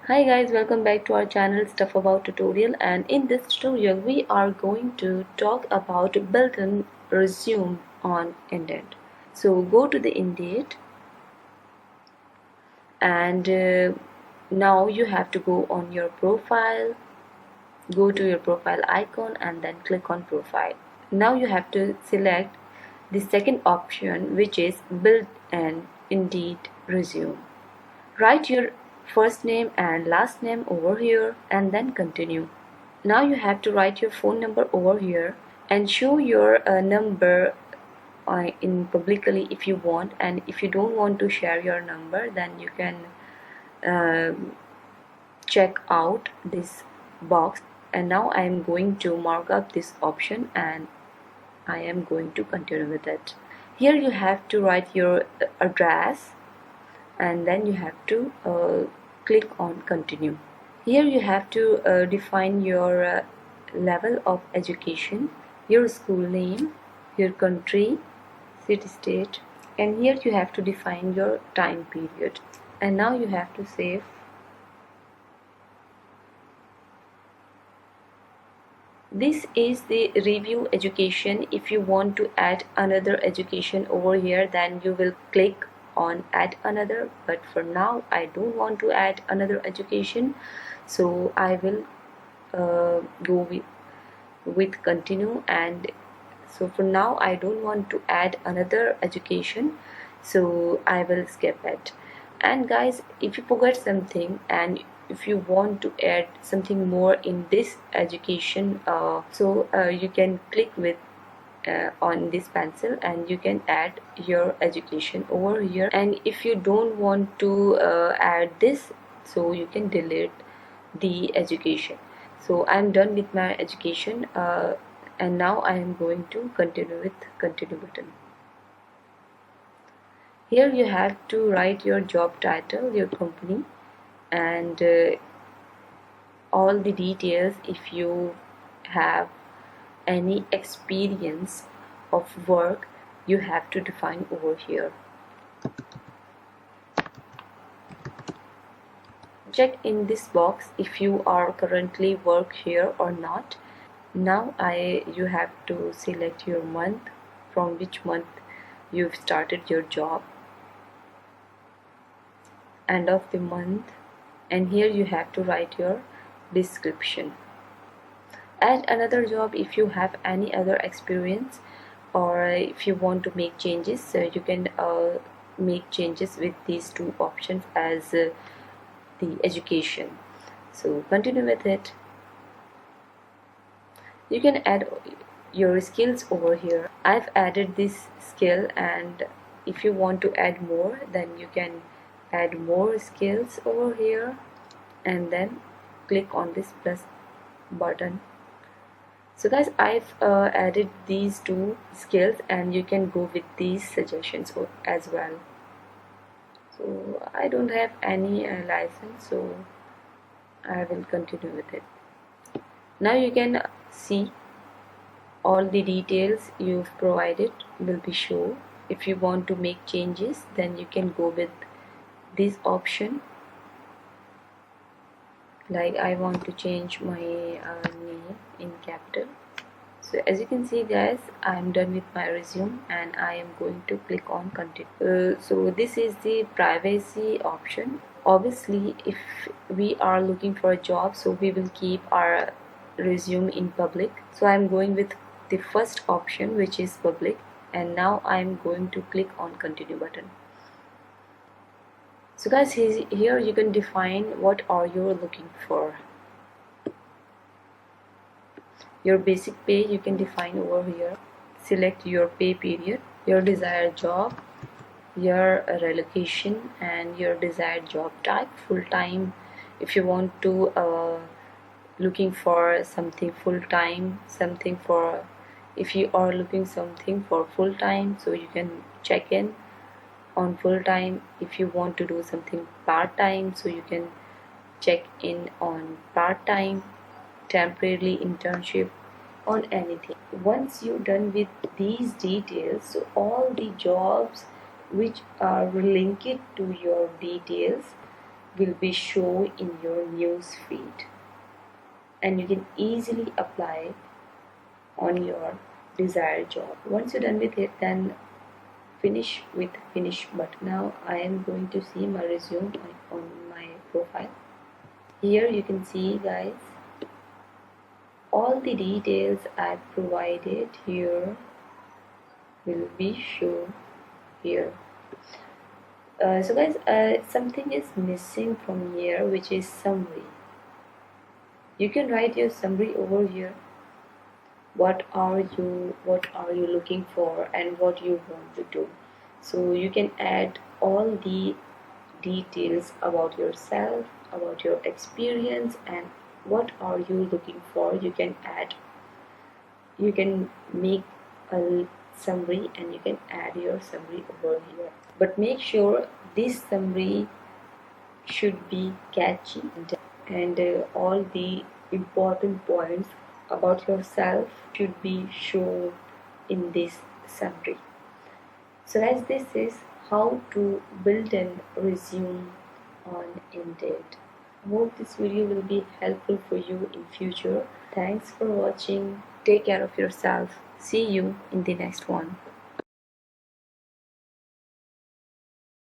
Hi guys, welcome back to our channel Stuff About Tutorial, and in this tutorial we are going to talk about built-in resume on Indeed. So go to the Indeed and now you have to go on your profile, go to your profile icon and then click on profile. Now you have to select the second option, which is build an Indeed resume. Write your first name and last name over here and then continue. Now you have to write your phone number over here and show your number in publicly if you want, and if you don't want to share your number, then you can check out this box. And now I am going to mark up this option and I am going to continue with it. Here you have to write your address and then you have to click on continue. Here you have to define your level of education, your school name, your country, city, state, and here you have to define your time period. And now you have to save. This is the review education. If you want to add another education over here, then you will click on add another, but for now I don't want to add another education, so I will go with continue. And so for now I don't want to add another education, so I will skip it. And guys, if you forget something and if you want to add something more in this education, you can click with on this pencil and you can add your education over here. And if you don't want to add this, so you can delete the education. So I'm done with my education and now I am going to continue with continue button. Here you have to write your job title, your company, and all the details. If you have any experience of work, you have to define over here. Check in this box if you are currently work here or not. Now you have to select your month, from which month you've started your job, end of the month, and here you have to write your description. Add another job if you have any other experience, or if you want to make changes, so you can make changes with these two options as the education. So continue with it. You can add your skills over here. I've added this skill, and if you want to add more, then you can add more skills over here and then click on this plus button. So guys, I've added these two skills and you can go with these suggestions as well. So I don't have any license, so I will continue with it. Now you can see all the details you've provided will be shown. If you want to make changes, then you can go with this option. Like I want to change my name in capital. So as you can see guys, I am done with my resume and I am going to click on continue. So this is the privacy option. Obviously if we are looking for a job, so we will keep our resume in public. So I am going with the first option, which is public, and now I am going to click on continue button. So guys, here you can define what are you looking for. Your basic pay you can define over here. Select your pay period, your desired job, your relocation, and your desired job type. Full time if you want to looking for something full time, something for if you are looking something for full time, so you can check in on full time. If you want to do something part time, so you can check in on part time, temporarily internship, on anything. Once you're done with these details, so all the jobs which are linked to your details, will be shown in your news feed, and you can easily apply on your desired job. Once you're done with it, then finish with finish button. Now I am going to see my resume on my profile. Here you can see, guys, all the details I provided here will be shown here. So guys, something is missing from here, which is summary. You can write your summary over here. What are you looking for and what you want to do. So you can add all the details about yourself, about your experience, and what are you looking for. You can make a summary and you can add your summary over here, but make sure this summary should be catchy, and all the important points about yourself should be shown in this summary. So guys, this is how to build an resume on Indeed. I hope this video will be helpful for you in future. Thanks for watching. Take care of yourself. See you in the next one.